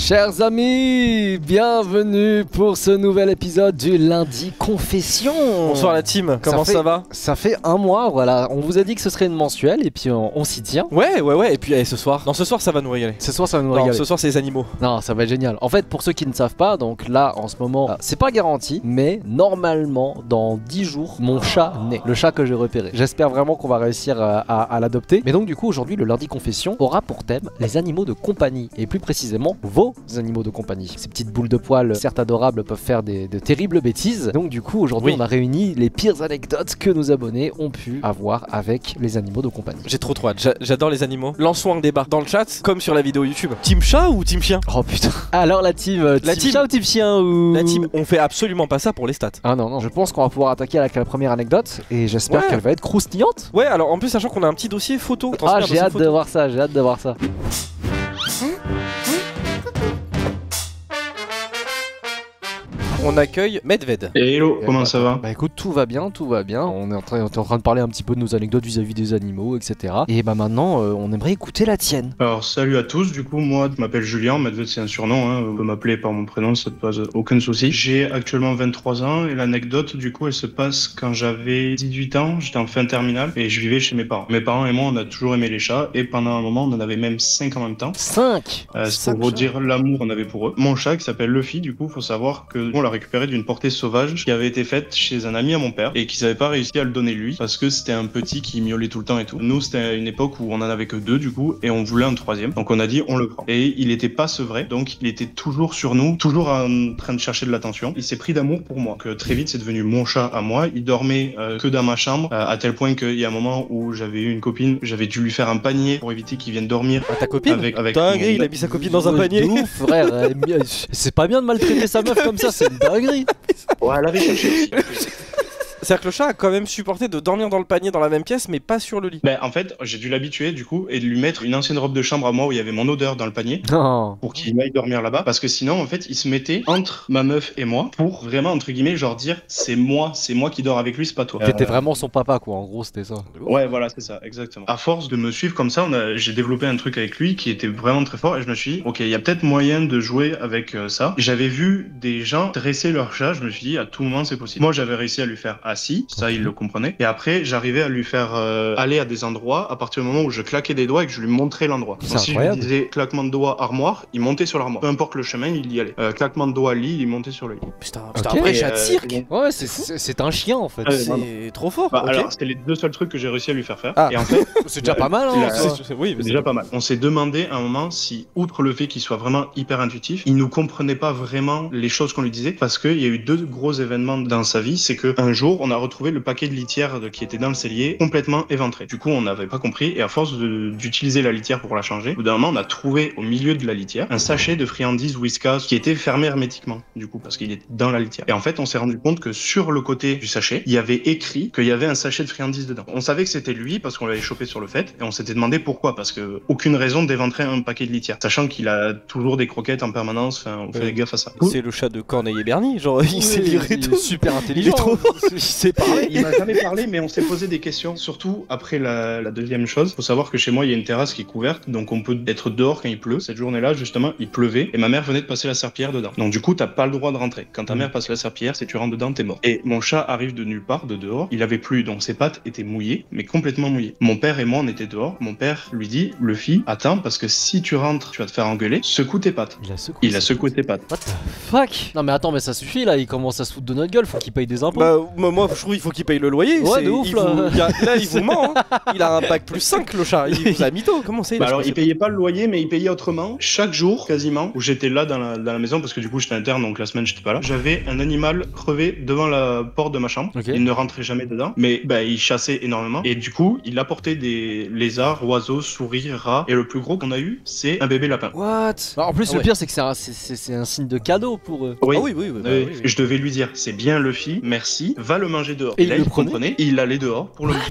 Chers amis, bienvenue pour ce nouvel épisode du lundi confession. Bonsoir la team, comment ça va? Ça fait un mois, voilà, on vous a dit que ce serait une mensuelle et puis on s'y tient. Ouais, et puis ce soir. Non, ce soir ça va nous régaler. Ce soir ça va nous régaler. Non, ce soir c'est les animaux. Non, ça va être génial. En fait, pour ceux qui ne savent pas, donc là en ce moment, c'est pas garanti, mais normalement dans 10 jours, mon chat naît. Le chat que j'ai repéré. J'espère vraiment qu'on va réussir à l'adopter. Mais donc du coup aujourd'hui, le lundi confession aura pour thème les animaux de compagnie et plus précisément vos animaux de compagnie. Ces petites boules de poils, certes adorables, peuvent faire de terribles bêtises. Donc du coup aujourd'hui on a réuni les pires anecdotes que nos abonnés ont pu avoir avec les animaux de compagnie. J'ai trop hâte, j'adore les animaux. Lançons un débat dans le chat, comme sur la vidéo YouTube. Team chat ou team chien? Oh putain. Alors la team chat ou team chien ou... La team, on fait absolument pas ça pour les stats. Ah non, je pense qu'on va pouvoir attaquer avec la première anecdote et j'espère qu'elle va être croustillante. Ouais, alors en plus sachant qu'on a un petit dossier photo. Ah j'ai hâte de voir ça, On accueille Medved. Hello, comment ça va? Bah écoute, tout va bien. On est en train de parler un petit peu de nos anecdotes vis-à-vis des animaux, etc. Et bah maintenant, on aimerait écouter la tienne. Alors salut à tous, du coup moi je m'appelle Julien, Medved c'est un surnom, hein. On peut m'appeler par mon prénom, ça ne pose aucun souci. J'ai actuellement 23 ans et l'anecdote du coup elle se passe quand j'avais 18 ans, j'étais en fin terminale et je vivais chez mes parents. Mes parents et moi on a toujours aimé les chats et pendant un moment on en avait même 5 en même temps. 5 C'est pour vous dire l'amour qu'on avait pour eux. Mon chat qui s'appelle Luffy, du coup faut savoir que on l'a récupéré d'une portée sauvage qui avait été faite chez un ami à mon père et qu'ils n'avaient pas réussi à le donner lui parce que c'était un petit qui miaulait tout le temps et tout. Nous c'était une époque où on en avait que 2 du coup et on voulait un 3e, donc on a dit on le prend. Et il était pas sevré, donc il était toujours sur nous, toujours en train de chercher de l'attention. Il s'est pris d'amour pour moi, que très vite c'est devenu mon chat à moi. Il dormait que dans ma chambre, à tel point qu'il y a un moment où j'avais eu une copine, j'avais dû lui faire un panier pour éviter qu'il vienne dormir. Ah, ta copine? Avec dinguerie, il a mis sa copine dans un panier. De ouf, frère. C'est pas bien de maltraiter sa meuf comme ça, c'est une dinguerie. Ouais, elle avait cherché aussi. C'est-à-dire que le chat a quand même supporté de dormir dans le panier dans la même pièce mais pas sur le lit. Ben en fait j'ai dû l'habituer du coup et de lui mettre une ancienne robe de chambre à moi où il y avait mon odeur dans le panier. Non. Pour qu'il aille dormir là-bas parce que sinon en fait il se mettait entre ma meuf et moi pour vraiment entre guillemets genre dire c'est moi qui dors avec lui, c'est pas toi. T'étais vraiment son papa quoi, en gros c'était ça. Ouais voilà c'est ça exactement. À force de me suivre comme ça j'ai développé un truc avec lui qui était vraiment très fort et je me suis dit ok il y a peut-être moyen de jouer avec ça. J'avais vu des gens dresser leur chat, je me suis dit à tout moment c'est possible. Moi j'avais réussi à lui faire assis, ça il le comprenait. Et après, j'arrivais à lui faire aller à des endroits à partir du moment où je claquais des doigts et que je lui montrais l'endroit. Donc si je lui disais claquement de doigts armoire, il montait sur l'armoire. Peu importe le chemin, il y allait. Claquement de doigts lit, il montait sur le lit. Putain, un vrai chat de cirque. Ouais, c'est un chien en fait. C'est trop fort. Bah, alors, c'est les 2 seuls trucs que j'ai réussi à lui faire faire. Ah. Et en fait, c'est déjà pas mal, hein. Oui, c'est déjà pas mal. On s'est demandé à un moment si, outre le fait qu'il soit vraiment hyper intuitif, il nous comprenait pas vraiment les choses qu'on lui disait parce qu'il y a eu 2 gros événements dans sa vie. C'est que un jour, on a retrouvé le paquet de litière qui était dans le cellier complètement éventré. Du coup, on n'avait pas compris et à force d'utiliser la litière pour la changer, au bout d'un moment, on a trouvé au milieu de la litière un sachet de friandises Whiskas qui était fermé hermétiquement, du coup, parce qu'il était dans la litière. Et en fait, on s'est rendu compte que sur le côté du sachet, il y avait écrit qu'il y avait un sachet de friandises dedans. On savait que c'était lui parce qu'on l'avait chopé sur le fait et on s'était demandé pourquoi, parce que aucune raison d'éventrer un paquet de litière, sachant qu'il a toujours des croquettes en permanence, enfin, on fait gaffe à ça. C'est le chat de Corneille et Bernie, genre il s'est livré tout. Super intelligent. Il est trop fort. Il sait parler. Il m'a jamais parlé, mais on s'est posé des questions, surtout après la deuxième chose. Faut savoir que chez moi, il y a une terrasse qui est couverte, donc on peut être dehors quand il pleut. Cette journée-là, justement, il pleuvait et ma mère venait de passer la serpillière dedans. Donc du coup, t'as pas le droit de rentrer. Quand ta mère passe la serpillière, si tu rentres dedans, t'es mort. Et mon chat arrive de nulle part, de dehors. Il avait plu, donc ses pattes étaient mouillées, mais complètement mouillées. Mon père et moi, on était dehors. Mon père lui dit, Luffy, attends, parce que si tu rentres, tu vas te faire engueuler. Secoue tes pattes. Il a secoué tes pattes. What the fuck? Non mais attends, mais ça suffit là, il commence à se foutre de notre gueule, faut qu'il paye des impôts. Bah moi je trouve qu'il faut qu'il paye le loyer. Ouais, de ouf là. Là il vous ment, hein. Il a un bac plus 5 le chat, il vous a mytho, comment c'est? Bah alors il payait pas le loyer mais il payait autrement. Chaque jour quasiment où j'étais là dans la maison parce que du coup j'étais interne donc la semaine j'étais pas là. J'avais un animal crevé devant la porte de ma chambre. Okay. Il ne rentrait jamais dedans mais bah il chassait énormément et du coup il apportait des lézards, oiseaux, souris, rats et le plus gros qu'on a eu c'est un bébé lapin. What? En plus le pire c'est que c'est un signe de cadeau pour eux. Oui. Ah oui. Je devais lui dire c'est bien Luffy, merci, va le le manger dehors. Et là, il le il prenait comprenait, il allait dehors pour le manger.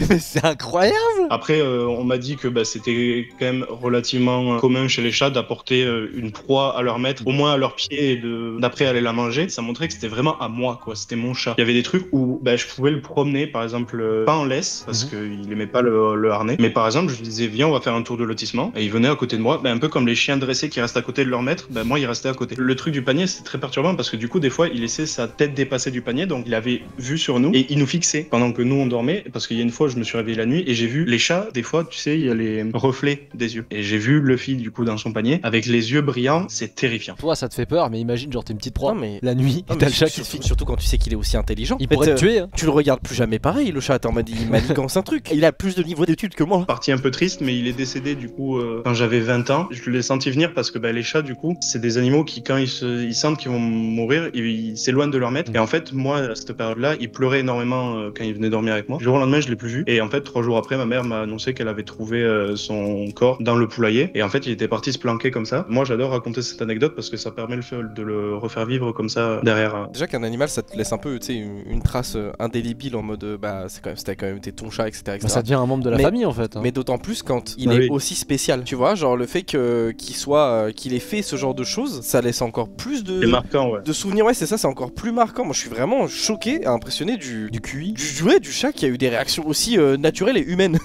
Mais c'est incroyable. Après, on m'a dit que c'était quand même relativement commun chez les chats d'apporter une proie à leur maître, au moins à leurs pieds, et d'après aller la manger. Ça montrait que c'était vraiment à moi, quoi. C'était mon chat. Il y avait des trucs où je pouvais le promener, par exemple, pas en laisse, parce qu'il aimait pas le harnais. Mais par exemple, je lui disais, viens, on va faire un tour de lotissement. Et il venait à côté de moi, un peu comme les chiens dressés qui restent à côté de leur maître. Moi, il restait à côté. Le truc du panier, c'était très perturbant parce que du coup, des fois, il laissait sa tête dépasser du panier, donc il avait vu sur nous et il nous fixait pendant que nous on dormait. Parce qu'il y a une fois, je me suis réveillé la nuit et j'ai vu les chats. Des fois, tu sais, il y a les reflets des yeux. Et j'ai vu Luffy du coup dans son panier avec les yeux brillants. C'est terrifiant. Toi, ça te fait peur, mais imagine, genre, t'es une petite proie. Non, mais- La nuit, Non, et t'as mais le chat qui surtout quand tu sais qu'il est aussi intelligent. Il En fait, pourrait te tuer, hein. Tu le regardes plus jamais pareil, le chat. T'es en mode, il manigance un truc. Il a plus de niveau d'études que moi. Partie un peu triste, mais il est décédé du coup quand j'avais 20 ans. Je l'ai senti venir parce que les chats, du coup, c'est des animaux qui, quand ils sentent qu'ils vont mourir, ils s'éloignent de leur maître. Et en fait, moi, à cette période-là, il pleurait énormément quand il venait dormir avec moi. Du jour au lendemain, je l'ai plus vu. Et en fait, 3 jours après, ma mère m'a annoncé qu'elle avait trouvé son corps dans le poulailler. Et en fait, il était parti se planquer comme ça. Moi, j'adore raconter cette anecdote parce que ça permet de le refaire vivre comme ça derrière. Déjà qu'un animal, ça te laisse un peu, tu sais, une trace indélébile en mode, c'était quand même été ton chat, etc. etc. Ça devient un membre de la Mais- famille en fait. hein. Mais d'autant plus quand il Ah est oui. aussi spécial. Tu vois, genre le fait qu'il ait fait ce genre de choses, ça laisse encore plus C'est marquant, ouais. de souvenirs. Ouais, c'est ça, c'est encore plus marquant. Moi, je suis vraiment choqué et impressionné du QI, du chat qui a eu des réactions aussi naturelles et humaines.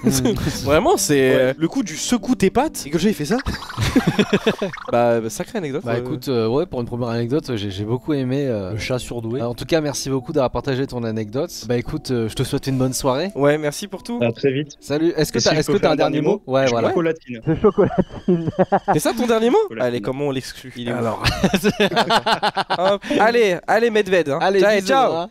Vraiment, c'est le coup du secoue tes pattes et que j'ai fait ça. Sacrée anecdote. Bah écoute, ouais, pour une première anecdote, j'ai beaucoup aimé le chat surdoué. En tout cas, merci beaucoup d'avoir partagé ton anecdote. Bah écoute, je te souhaite une bonne soirée. Ouais, merci pour tout. À très vite. Salut, est-ce que Et si je peux t'as faire un dernier mot? Ouais, voilà. Chocolatine. C'est ça ton dernier mot? Chocolatine. Allez, comment on l'exclut? Il est où? Alors, Hop. Allez, Medved. Hein. allez, ciao, bisous, ciao. hein.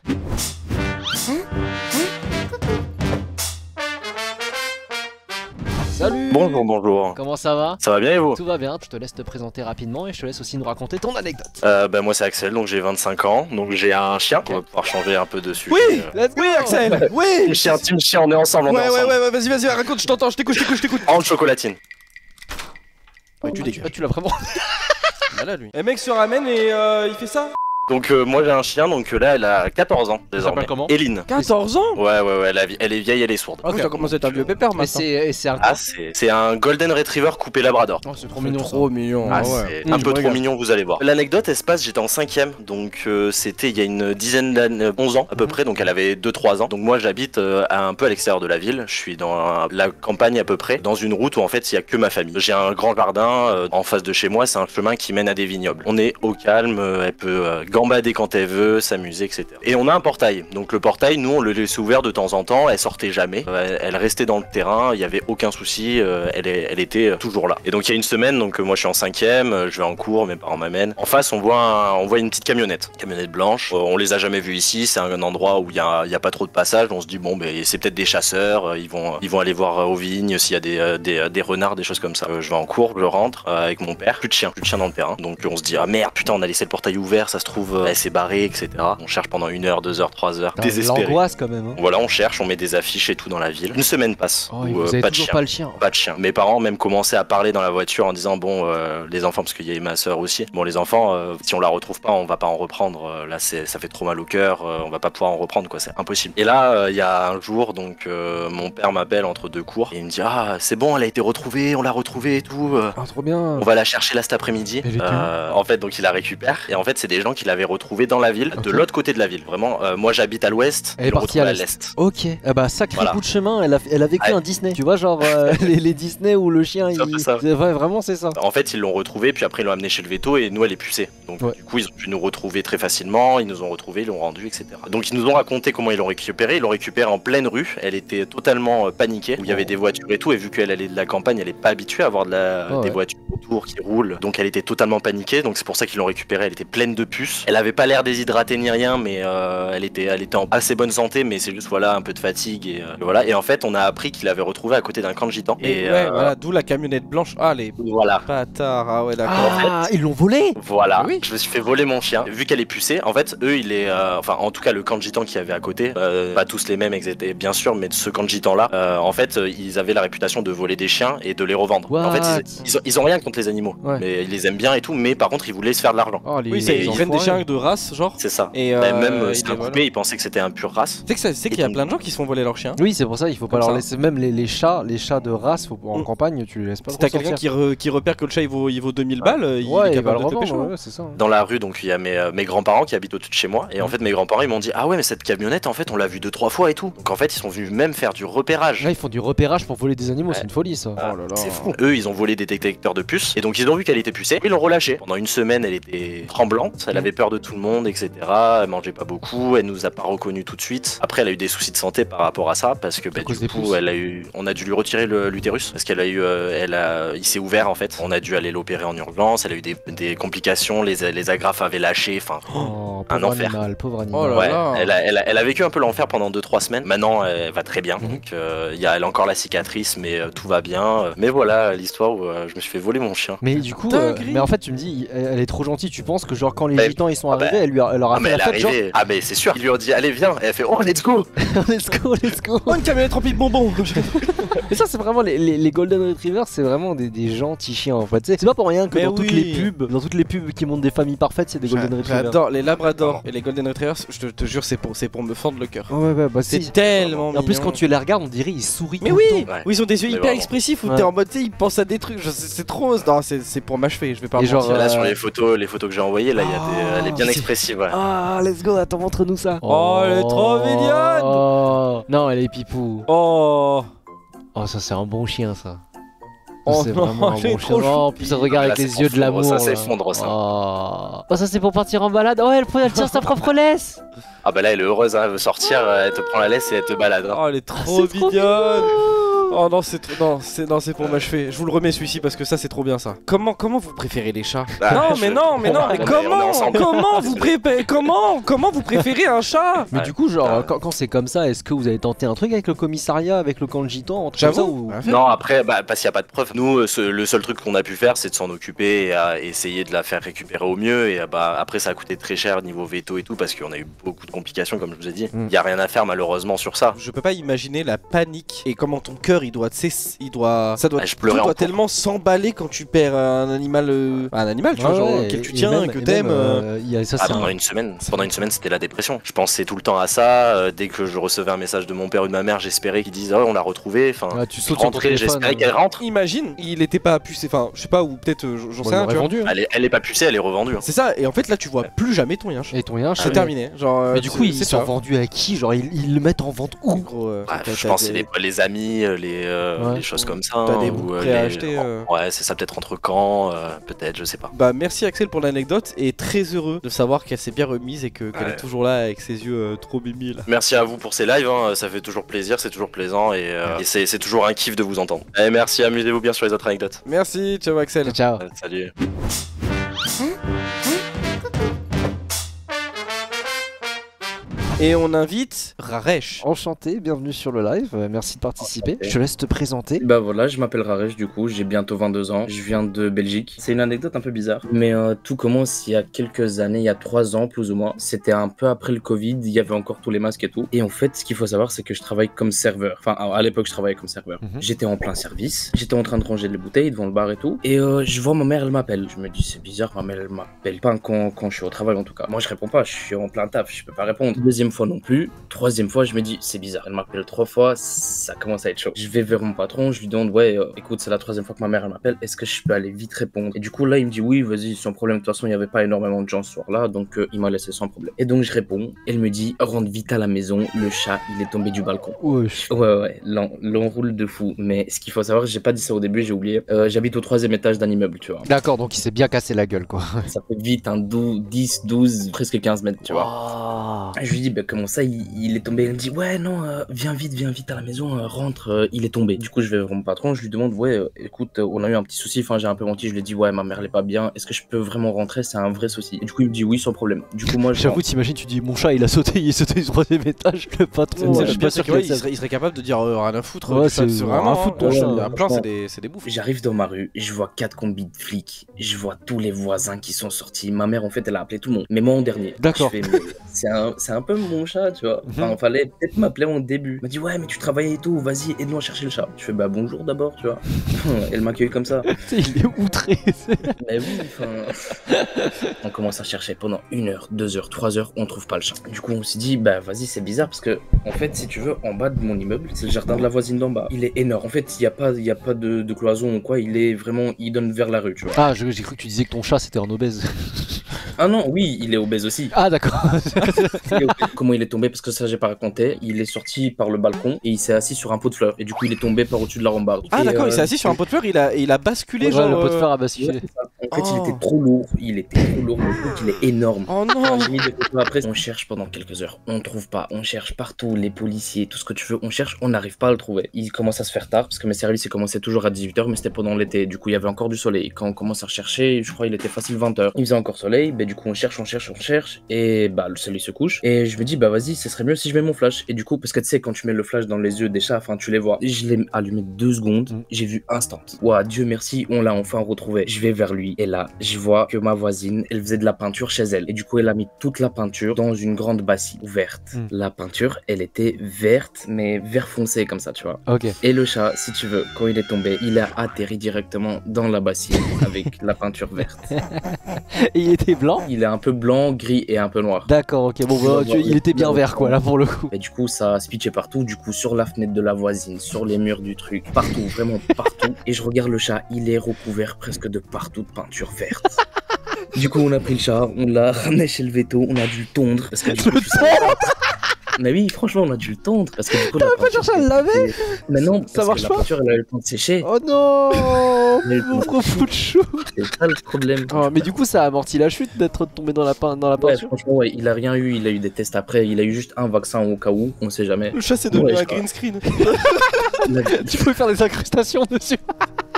Salut. Bonjour. Comment ça va? Ça va bien et vous? Tout va bien, je te laisse te présenter rapidement et je te laisse aussi nous raconter ton anecdote. Moi c'est Axel, donc j'ai 25 ans, donc j'ai un chien, on va pouvoir changer un peu de sujet. Oui, Let's go. oui, Axel. Oui. Team chien, on est ensemble, Ouais, vas-y, raconte, je t'entends, je t'écoute. En chocolatine. Ouais, tu dégages. Tu l'as vraiment. Malade lui. Le mec se ramène et il fait ça. Donc moi j'ai un chien, donc là elle a 14 ans désormais. s'appelle comment? Eline. 14 ans. Ouais, elle est vieille, elle est sourde. Ok, t'as commencé à être un vieux pépère Mais maintenant. c'est un. Ah c'est un Golden Retriever coupé Labrador. Oh, c'est trop mignon. ça. Trop mignon. Ah, ouais. c'est un peu trop regarde. mignon, vous allez voir. L'anecdote, elle se passe, j'étais en 5ème, donc c'était il y a une dizaine d'années, 11 ans à peu près, donc elle avait 2-3 ans. Donc moi j'habite un peu à l'extérieur de la ville, je suis dans la campagne à peu près, dans une route où en fait il y a que ma famille. J'ai un grand jardin en face de chez moi, c'est un chemin qui mène à des vignobles. On est au calme, elle peut gambader quand elle veut, s'amuser, etc. Et on a un portail, donc le portail, nous on le laissait ouvert de temps en temps, elle sortait jamais, elle restait dans le terrain, il y avait aucun souci, elle était toujours là. Et donc il y a une semaine, donc moi je suis en 5ème, je vais en cours, mes parents m'amènent. En face on voit une petite camionnette blanche. On les a jamais vus ici, c'est un endroit où il y a pas trop de passage. On se dit bon c'est peut-être des chasseurs, ils vont aller voir aux vignes s'il y a des renards, des choses comme ça. Je vais en cours, je rentre avec mon père, plus de chien dans le terrain. Donc on se dit ah merde putain on a laissé le portail ouvert, ça se trouve elle s'est barrée, etc. On cherche pendant 1 heure, 2 heures, 3 heures, désespéré. L'angoisse quand même. Hein. Voilà, on cherche, on met des affiches et tout dans la ville. Une semaine passe, Oh, où, vous avez pas de toujours chien. pas le chien. Pas de chien. Mes parents même commençaient à parler dans la voiture en disant bon les enfants, parce qu'il y a ma soeur aussi, bon les enfants si on la retrouve pas on va pas en reprendre, là ça fait trop mal au cœur, on va pas pouvoir en reprendre quoi, c'est impossible. Et là il y a un jour donc mon père m'appelle entre 2 cours et il me dit ah c'est bon elle a été retrouvée, on l'a retrouvée et tout, Ah, trop bien. on va la chercher là cet après-midi. Elle était où En fait donc il la récupère et en fait c'est des gens qui l'avaient retrouvée dans la ville, Ok. de l'autre côté de la ville, vraiment moi j'habite à l'ouest, Elle est ils l'ont partie à retrouvée l'est. Ok, sacré Voilà. bout de chemin, elle a vécu Ouais. un Disney. Tu vois, genre les Disney où le chien C'est un peu ça. Ouais, vraiment, c'est ça. En fait, ils l'ont retrouvée, puis après ils l'ont amenée chez le veto et nous elle est pucée. Donc Ouais. du coup, ils ont pu nous retrouver très facilement, ils nous ont retrouvés, ils l'ont rendu, etc. Donc ils nous ont raconté comment ils l'ont récupérée. Ils l'ont récupérée en pleine rue. Elle était totalement paniquée, où il y avait des voitures et tout. Et vu qu'elle allait de la campagne, elle est pas habituée à avoir Oh, des ouais. voitures autour qui roulent. Donc elle était totalement paniquée. Donc c'est pour ça qu'ils l'ont récupérée. Elle était pleine de puces. Elle avait pas l'air déshydratée ni rien, mais elle était en assez bonne santé. Mais c'est juste voilà un peu de fatigue et voilà. Et en fait, on a appris qu'il avait retrouvé à côté d'un camp de gitans. Et ouais, voilà, d'où la camionnette blanche. Ah les voilà. bâtards. Ah ouais d'accord. Ah, ils l'ont volé. Voilà, Oui. je me suis fait voler mon chien. Vu qu'elle est pucée, en fait, eux, enfin, en tout cas, le camp de gitans qu'il y avait à côté, pas tous les mêmes, bien sûr, mais ce camp de gitans-là, en fait, ils avaient la réputation de voler des chiens et de les revendre. What? En fait, ils ont rien contre les animaux, Ouais. mais ils les aiment bien et tout, mais par contre, ils voulaient se faire de l'argent. Oh, Oui, ils prennent des chiens chien de race, genre. C'est ça. Et même il c'était un voilà. coupé, ils pensaient que c'était un pur race. C'est qu'il y a plein de gens qui se font voler leur chien. Oui, c'est pour ça il faut pas Comme leur ça. laisser. Même les chats de race, en campagne, tu les laisses pas. Si trop t'as quelqu'un sortir. qui repère que le chat il vaut 2000 balles, il Ouais, est il va le capable de te pécho. revendre, ouais, c'est ça. Dans la rue, donc il y a mes grands-parents qui habitent au-dessus de chez moi. Et en fait, mes grands-parents ils m'ont dit ah ouais, mais cette camionnette en fait on l'a vue 2-3 fois et tout. Donc en fait, ils sont venus même faire du repérage. Là, ils font du repérage pour voler des animaux, c'est une folie ça. Oh là là. C'est fou. Eux, ils ont volé des détecteurs de puces et donc ils ont vu qu'elle était pucée. Ils l'ont relâchée. Pendant une semaine, elle était tremblante. Elle avait peur de tout le monde, etc. Elle mangeait pas beaucoup. Elle nous a pas reconnus tout de suite. Après, elle a eu des soucis de santé par rapport à ça parce que cause du des coup, puces. on a dû lui retirer l'utérus parce qu'elle a eu, il s'est ouvert en fait. On a dû aller l'opérer en urgence. Elle a eu des complications. Les agrafes avaient lâché. Enfin, Oh, un pauvre enfer. animal, pauvre animal. Oh là ouais. là. Elle a vécu un peu l'enfer pendant 2-3 semaines. Maintenant, elle va très bien. Mhm. Donc, elle a encore la cicatrice, mais tout va bien. Mais voilà l'histoire où je me suis fait voler mon chien. Mais du coup, Dinguerie. mais en fait, tu me dis, elle est trop gentille. Tu penses que, genre, quand les Bah, gitans ils sont ah bah, arrivés, elle leur a Ah, fait mais la elle est fête, genre. arrivée. Ah, mais c'est sûr. Ils lui ont dit allez, viens. Et elle fait oh, let's go. Let's go, let's go. Oh, une camionnette remplie de bonbons. Mais ça, c'est vraiment les Golden Retrievers, c'est vraiment des gentils chiens en fait. Tu sais, c'est pas pour rien que Mais dans oui. toutes les pubs qui montrent des familles parfaites, c'est des Golden Retrievers. J'adore les Labradors et les Golden Retrievers. Je te jure, c'est pour me fendre le cœur. Ouais, bah C'est si. tellement En plus, mignon. quand tu les regardes, on dirait ils sourient. Mais tout oui, le temps. Ouais. oui, ils ont des yeux Mais hyper vraiment. expressifs où Ouais. t'es en mode, tu sais, ils pensent à des trucs. C'est trop. Non, c'est pour m'achever. Je vais pas. Et me genre, mentir. Là, sur les photos que j'ai envoyées, là, il y a elle est bien c'est- expressive. Ouais. Ah, let's go, attends, montre-nous ça. Oh, elle est trop mignonne. Oh. Non, elle est pipou. Oh. Oh, ça, c'est un bon chien, ça. Oh C'est non, vraiment un elle est bon trop chien. Oh, puis ça regarde Là, avec c'est les yeux pour de fondre, l'amour. ça, c'est là. fondre, ça. Oh, ça, c'est pour partir en balade. Oh, elle tire sa propre laisse. Ah, bah là, elle est heureuse, hein, elle veut sortir, elle te prend la laisse et elle te balade. hein. Oh, elle est trop C'est trop mignonne. mignon. Oh non, c'est pour m'achever. Je vous le remets celui-ci parce que ça c'est trop bien ça. Comment vous préférez les chats? Ah, Non, je- mais On est comment ensemble. comment vous préférez un chat? Mais Ouais. du coup, genre, Ah. quand c'est comme ça, est-ce que vous avez tenté un truc avec le commissariat, avec le camp de gitans, un truc comme ça, J'avoue. ou... Non, après, parce qu'il n'y a pas de preuve. Nous, le seul truc qu'on a pu faire, c'est de s'en occuper et à essayer de la faire récupérer au mieux. Et après, ça a coûté très cher niveau veto et tout, parce qu'on a eu beaucoup de complications, comme je vous ai dit. Il n'y a rien à faire, malheureusement, sur ça. Je peux pas imaginer la panique et comment ton cœur il doit ça doit, Ah, je tout pleurais en doit cours. tellement s'emballer quand tu perds un animal tu vois, Ouais, genre ouais, auquel tu et tiens, même- que et t'aimes. même, il y a ça, Ah, c'est pendant un- une semaine, c'était la dépression. Je pensais tout le temps à ça. Dès que je recevais un message de mon père ou de ma mère, j'espérais qu'ils disent oh, on l'a retrouvée. Enfin, Ouais, tu sautes sur ton rentrer, téléphone. j'espérais qu'elle rentre. Imagine, il était pas pucé, enfin je sais pas, ou peut-être j'en Bon, sais il rien, tu l'aurait vois. vendu, hein. Elle est pas pucée, elle est revendue. hein. C'est ça, et en fait là tu vois plus jamais ton yinche. Et ton yinche, C'est terminé. Genre, Mais du coup, ils c'est sont ça. vendus à qui? Genre, ils le mettent en vente où? Gros, Ah, t'as- je t'as pense que des- c'est les amis, les choses comme ça. T'as des ou, bouts prêts à acheter, Ouais, c'est ça, peut-être entre camps, peut-être, je sais pas. Bah merci Axel pour l'anecdote et très heureux de savoir qu'elle s'est bien remise et qu'elle Ouais. est toujours là avec ses yeux trop mimi là. Merci à vous pour ces lives, hein, ça fait toujours plaisir, c'est toujours plaisant et c'est toujours un kiff de vous entendre. Et merci, amusez-vous bien sur les autres anecdotes. Merci, ciao Axel. Ciao. Salut. Et on invite Raresh. Enchanté, bienvenue sur le live, merci de participer. Je te laisse te présenter. Bah voilà, je m'appelle Raresh du coup, j'ai bientôt 22 ans, je viens de Belgique. C'est une anecdote un peu bizarre, mais tout commence il y a quelques années, il y a 3 ans plus ou moins. C'était un peu après le Covid, il y avait encore tous les masques et tout. Et en fait, ce qu'il faut savoir, c'est que je travaille comme serveur. Enfin, à l'époque, je travaillais comme serveur. Mhm. J'étais en plein service, j'étais en train de ranger les bouteilles devant le bar et tout. Et je vois ma mère, elle m'appelle. Je me dis, c'est bizarre, ma mère, elle m'appelle pas quand je suis au travail en tout cas. Moi, je réponds pas, je suis en plein taf, je peux pas répondre. Deuxième fois non plus. Troisième fois, je me dis, c'est bizarre. Elle m'appelle 3 fois, ça commence à être chaud. Je vais vers mon patron, je lui demande, ouais, écoute, c'est la 3e fois que ma mère elle m'appelle, est-ce que je peux aller vite répondre? Et du coup, là, il me dit, oui, vas-y, sans problème. De toute façon, il y avait pas énormément de gens ce soir-là, donc il m'a laissé sans problème. Et donc, je réponds, elle me dit, rentre vite à la maison, le chat, il est tombé du balcon. Wesh. Ouais, l'enroule de fou. Mais ce qu'il faut savoir, j'ai pas dit ça au début, j'ai oublié. J'habite au 3e étage d'un immeuble, tu vois. D'accord, donc il s'est bien cassé la gueule, quoi. Ça fait vite un 10, 12, presque 15 mètres, tu vois. vois. Je lui dis, bah, comment ça, il est tombé? Elle me dit, ouais, non, viens vite à la maison, rentre, il est tombé. Du coup, je vais voir mon patron, je lui demande, ouais, écoute, on a eu un petit souci, enfin, j'ai un peu menti, je lui ai dit, ouais, ma mère, elle est pas bien, est-ce que je peux vraiment rentrer? C'est un vrai souci. Et du coup, il me dit, oui, sans problème. Du coup, moi, je J'avoue, t'imagines, tu dis mon chat il a sauté, il est sauté du 3e étage, le patron. C'est je le suis pire, pas c'est sûr que, ouais, qu'il ait ça. il serait capable de dire rien à foutre. Ouais, ça, c'est vraiment rien à foutre, ton ouais, chat. il y a plein, Franchement. c'est des bouffes. J'arrive dans ma rue, je vois 4 combis de flics, je vois tous les voisins qui sont sortis. Ma mère, en fait, elle a appelé tout le monde, mais moi en dernier. D'accord. Je fais, mais c'est un peu mon chat, tu vois. Enfin, fallait peut-être m'appeler en début. Elle m'a dit, ouais, mais tu travaillais et tout, vas-y, aide-nous à chercher le chat. Je fais, bah bonjour d'abord, tu vois. Elle m'accueille comme ça. Il est outré. Mais oui, enfin. On commence à chercher pendant 1 heure, 2 heures, 3 heures, on trouve pas le chat. Du coup, on s'est dit, bah vas-y, c'est bizarre parce que, en fait, si tu veux, en bas de mon immeuble, c'est le jardin de la voisine d'en bas. Il est énorme. En fait, il y a pas de cloison ou quoi, il est vraiment, il donne vers la rue, tu vois. Ah, j'ai cru que tu disais que ton chat c'était un obèse. Ah non, oui, il est obèse aussi. Ah, d'accord. Comment il est tombé? Parce que ça, j'ai pas raconté. Il est sorti par le balcon et il s'est assis sur un pot de fleurs. Et du coup, il est tombé par au-dessus de la rambarde. Ah Et, d'accord, il s'est assis sur un pot de fleurs, il a basculé Ouais, genre... le pot de fleurs a basculé. En fait, il était trop lourd. Il était trop lourd. Le truc, il est énorme. Oh non. J'ai mis des photos après. On cherche pendant quelques heures. On trouve pas. On cherche partout. Les policiers, tout ce que tu veux. On cherche. On n'arrive pas à le trouver. Il commence à se faire tard parce que mes services, ils commençaient toujours à 18h, mais c'était pendant l'été. Du coup, il y avait encore du soleil. Quand on commence à rechercher, je crois il était facile 20h. Il faisait encore soleil. Ben, du coup, on cherche. Et bah, le soleil se couche. Et je me dis, bah vas-y, ce serait mieux si je mets mon flash. Et du coup, parce que tu sais, quand tu mets le flash dans les yeux des chats, enfin, tu les vois. Je l'ai allumé 2 secondes. J'ai vu instant. Ouah, Dieu merci, on l'a enfin retrouvé. Je vais vers lui. Et là, je vois que ma voisine, elle faisait de la peinture chez elle. Et du coup, elle a mis toute la peinture dans une grande bassine ouverte. La peinture, elle était verte, mais vert foncé comme ça, tu vois. Ok. Et le chat, si tu veux, quand il est tombé, il a atterri directement dans la bassine avec la peinture verte. Et il était blanc? Il est un peu blanc, gris et un peu noir. D'accord, ok. Bon, bah, il était bien vert, quoi, là, pour le coup. Et du coup, ça a spitché partout. Du coup, sur la fenêtre de la voisine, sur les murs du truc, partout, vraiment partout. Et je regarde le chat, il est recouvert presque de partout de peinture verte. Du coup, on a pris le chat, on l'a ramené chez le veto, on a dû le tondre. Parce que du coup, mais oui, franchement, on a dû le tondre. Parce que du coup, T'avais pas cherché à le laver? Mais non, Ça parce marche que pas. la peinture, elle a eu le temps de sécher. Oh non. Mais Mon gros fou de chou. C'est ça le problème. Oh, mais du coup, ça a amorti la chute d'être tombé dans la Ouais, peinture. franchement, ouais, il a rien eu, il a eu des tests après, il a eu juste un vaccin au cas où, on sait jamais. Le chat c'est devenu Ouais, un je crois. green screen. Tu pouvais faire des incrustations dessus.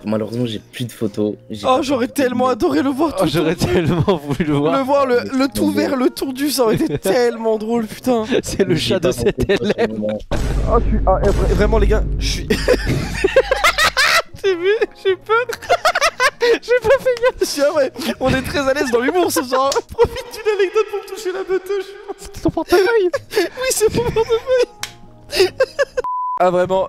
Malheureusement, j'ai plus de photos. J'ai Oh pas j'aurais de tellement photos. adoré le voir tout Oh, j'aurais tellement voulu le voir. Le voir, le tout vert, le tondu, ça aurait été tellement drôle, putain. C'est le J'ai chat pas de cet de photos sur élève. le moment. Ah, vraiment les gars, je suis... J'ai vu, j'ai peur. J'ai pas fait gaffe. Je suis vrai, on est très à l'aise dans l'humour ce soir. Profite d'une anecdote pour me toucher la beuteuse. C'était ton portefeuille. Oui, c'est mon portefeuille. Ah vraiment,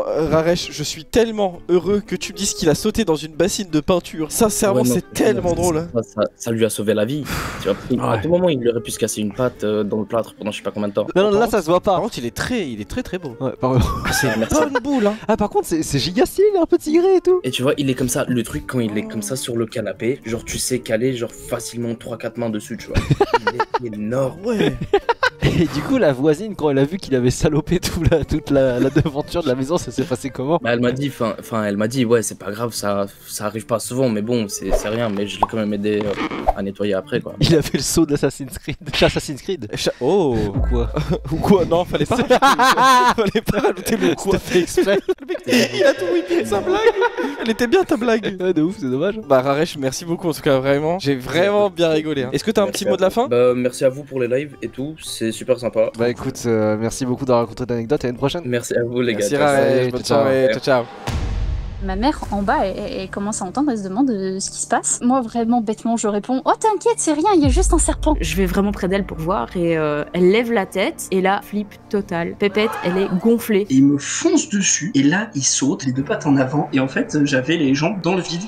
Raresh, je suis tellement heureux que tu me dises qu'il a sauté dans une bassine de peinture. Sincèrement, Ouais, non, c'est tellement drôle. Ça lui a sauvé la vie. Tu vois, à tout moment, il aurait pu se casser une patte dans le plâtre pendant je sais pas combien de temps. Non, non, là ça se voit Par pas. contre, il est très beau. Ouais, pardon. C'est une merci. bonne boule, hein. Ah, par contre, c'est giga stylé, il est un peu tigré et tout. Et tu vois, il est comme ça, le truc quand il est comme ça sur le canapé, genre tu sais caler genre facilement 3-4 mains dessus, tu vois. Il est énorme. Ouais. Et du coup, la voisine, quand elle a vu qu'il avait salopé toute la devanture de la maison, ça s'est passé comment? Bah, elle m'a dit, elle m'a dit, ouais, c'est pas grave, ça arrive pas souvent, mais bon, c'est rien, mais je l'ai quand même aidé à nettoyer après, quoi. Il a fait le saut d'Assassin's Creed. Assassin's Creed. Oh. Ou quoi? Ou quoi? Non, fallait pas rajouter le quoi. C'était fait exprès. Il a tout whippé de sa blague. Elle était bien ta blague. Ouais, de ouf, c'est dommage. Bah Raresh, merci beaucoup en tout cas, vraiment. J'ai vraiment bien rigolé. Hein. Est-ce que t'as un Merci petit mot à de la vous. fin? Bah, merci à vous pour les lives et tout, c'est super sympa. Bah écoute, merci beaucoup d'avoir raconté l'anecdote et à une prochaine. Merci à vous, les gars. Merci Ciao, ciao. Raresh, bonne ciao. soirée, ciao ciao. Ma mère en bas, elle commence à entendre, elle se demande ce qui se passe. Moi, vraiment bêtement, je réponds: oh, t'inquiète, c'est rien, il y a juste un serpent. Je vais vraiment près d'elle pour voir et elle lève la tête et là, flip total. Pépette, elle est gonflée. Et il me fonce dessus, et là, il saute, les 2 pattes en avant, et en fait, j'avais les jambes dans le vide.